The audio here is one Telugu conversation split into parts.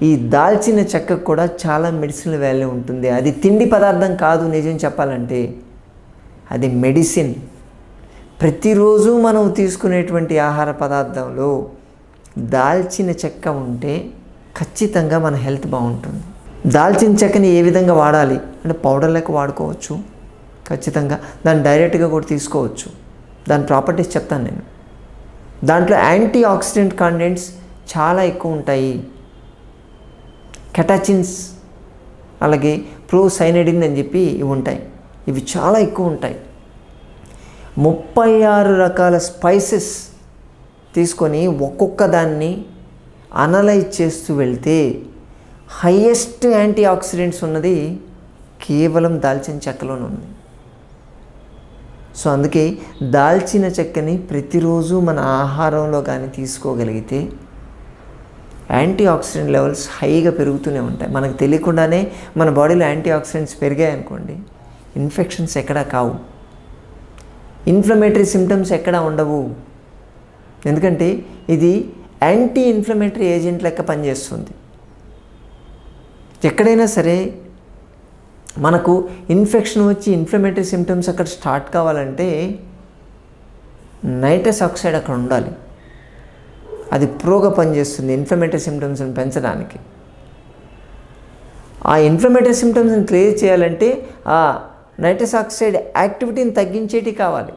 ఈ దాల్చిన చెక్కకు కూడా చాలా మెడిసినల్ వాల్యూ ఉంటుంది. అది తిండి పదార్థం కాదు, నిజం చెప్పాలంటే అది మెడిసిన్. ప్రతిరోజు మనం తీసుకునేటువంటి ఆహార పదార్థంలో దాల్చిన చెక్క ఉంటే ఖచ్చితంగా మన హెల్త్ బాగుంటుంది. దాల్చిన చెక్కని ఏ విధంగా వాడాలి అంటే పౌడర్ లెక్క వాడుకోవచ్చు, ఖచ్చితంగా దాన్ని డైరెక్ట్గా కూడా తీసుకోవచ్చు. దాని ప్రాపర్టీస్ చెప్తాను నేను. దాంట్లో యాంటీ ఆక్సిడెంట్ కంటెంట్స్ చాలా ఎక్కువ ఉంటాయి. కెటాచిన్స్ అలాగే ప్రోసైనడిన్ అని చెప్పి ఇవి ఉంటాయి. ఇవి చాలా ఎక్కువ ఉంటాయి. 36 రకాల స్పైసెస్ తీసుకొని ఒక్కొక్క దాన్ని అనలైజ్ చేస్తూ వెళ్తే హైయెస్ట్ యాంటీ ఆక్సిడెంట్స్ ఉన్నది కేవలం దాల్చిన చెక్కలోనే ఉంది. సో అందుకే దాల్చిన చెక్కని ప్రతిరోజు మన ఆహారంలో కానీ తీసుకోగలిగితే యాంటీ ఆక్సిడెంట్ లెవెల్స్ హైగా పెరుగుతూనే ఉంటాయి. మనకు తెలియకుండానే మన బాడీలో యాంటీ ఆక్సిడెంట్స్ పెరిగాయి అనుకోండి, ఇన్ఫెక్షన్స్ ఎక్కడా కావు, ఇన్ఫ్లమేటరీ సిమ్టమ్స్ ఎక్కడా ఉండవు. ఎందుకంటే ఇది యాంటీ ఇన్ఫ్లమేటరీ ఏజెంట్ లెక్క పనిచేస్తుంది. ఎక్కడైనా సరే మనకు ఇన్ఫెక్షన్ వచ్చి ఇన్ఫ్లమేటరీ సిమ్టమ్స్ అక్కడ స్టార్ట్ కావాలంటే నైట్రస్ ఆక్సైడ్ అక్కడ ఉండాలి. అది ప్రోగా పనిచేస్తుంది ఇన్ఫ్లమేటరీ సిమ్టమ్స్ని పెంచడానికి. ఆ ఇన్ఫ్లమేటరీ సిమ్టమ్స్ని క్లియర్ చేయాలంటే ఆ నైట్రస్ ఆక్సైడ్ యాక్టివిటీని తగ్గించేటి కావాలి,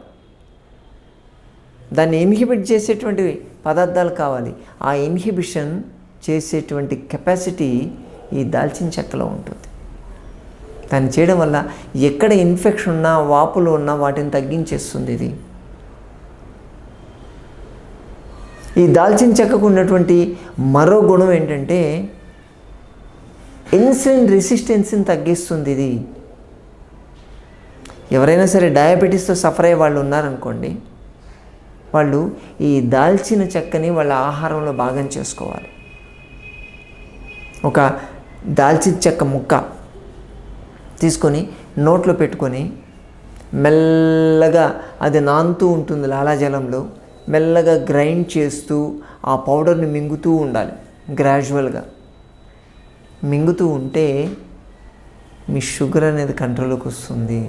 దాన్ని ఇన్హిబిట్ చేసేటువంటి పదార్థాలు కావాలి. ఆ ఇన్హిబిషన్ చేసేటువంటి కెపాసిటీ ఈ దాల్చిన చెక్కలో ఉంటుంది. దాన్ని చేయడం వల్ల ఎక్కడ ఇన్ఫెక్షన్ ఉన్నా వాపులు ఉన్నా వాటిని తగ్గించేస్తుంది ఇది. ఈ దాల్చిన చెక్కకు ఉన్నటువంటి మరో గుణం ఏంటంటే ఇన్సులిన్ రెసిస్టెన్స్ని తగ్గిస్తుంది ఇది. ఎవరైనా సరే డయాబెటీస్తో సఫర్ అయ్యే వాళ్ళు ఉన్నారనుకోండి, వాళ్ళు ఈ దాల్చిన చెక్కని వాళ్ళ ఆహారంలో భాగం చేసుకోవాలి. ఒక దాల్చిన చెక్క ముక్క తీసుకొని నోట్లో పెట్టుకొని మెల్లగా అది నానుతూ ఉంటుంది లాలాజలంలో, మెల్లగా గ్రైండ్ చేస్తూ ఆ పౌడర్ని మింగుతూ ఉండాలి. గ్రాడ్యువల్గా మింగుతూ ఉంటే మీ షుగర్ అనేది కంట్రోల్లోకి వస్తుంది.